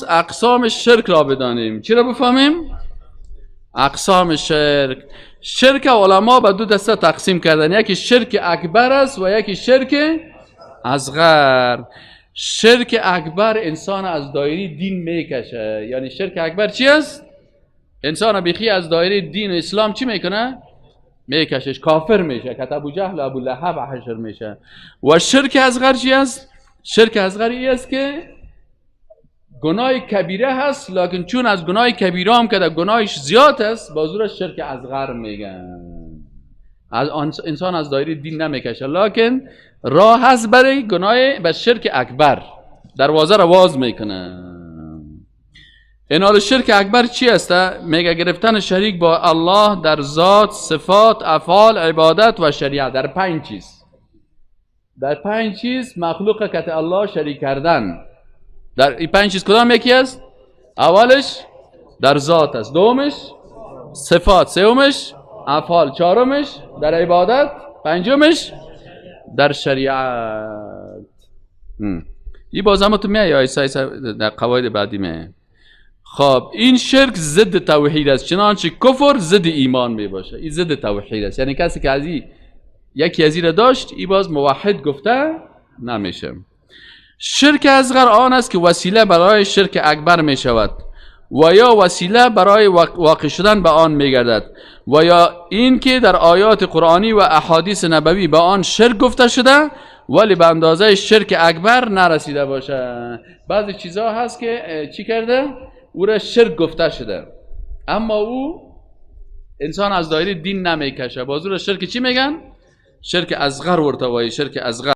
اقسام شرک را بدانیم. چی را بفهمیم؟ اقسام شرک علما به دو دسته تقسیم کردن، یکی شرک اکبر است و یکی شرک اصغر. شرک اکبر انسان از دایره دین میکشه. یعنی شرک اکبر چی است؟ انسان بیخی از دایره دین اسلام چی میکنه؟ میکشش، کافر میشه، که ابو جهل و ابو لهب حشر میشه. و شرک اصغر چی است؟ شرک اصغر ای است که گناه کبیره هست، لکن چون از گناه کبیره هم که گناهش زیاد است، بازورش شرک اصغر میگن. انسان از دایره دین نمیکشه، لکن راه هست برای گناه به شرک اکبر، دروازه را باز میکنه. این حال شرک اکبر چی است؟ میگه گرفتن شریک با الله در ذات، صفات، افعال، عبادت و شریعت. در پنج چیز مخلوق که الله شریک کردن. در این پنج چیز کدام یکی است؟ اولش در ذات است، دومش صفات، سومش افعال، چهارمش در عبادت، پنجمش در شریعت. این باز هم تو میای در قواعد بعدی میای. خب این شرک ضد توحید است، چنانچه کفر ضد ایمان می باشه. این ضد توحید است، یعنی کسی که یکی از این را داشت، این باز موحد گفته نمیشه. شرک اصغر آن است که وسیله برای شرک اکبر می شود و یا وسیله برای واقع شدن به آن می گردد، و یا این که در آیات قرآنی و احادیث نبوی به آن شرک گفته شده ولی به اندازه شرک اکبر نرسیده باشه. بعضی چیزها هست که چی کرده؟ او را شرک گفته شده، اما او انسان از دایره دین نمیکشه، بازو را شرک چی میگن؟ شرک اصغر ورته وایي، شرک اصغر.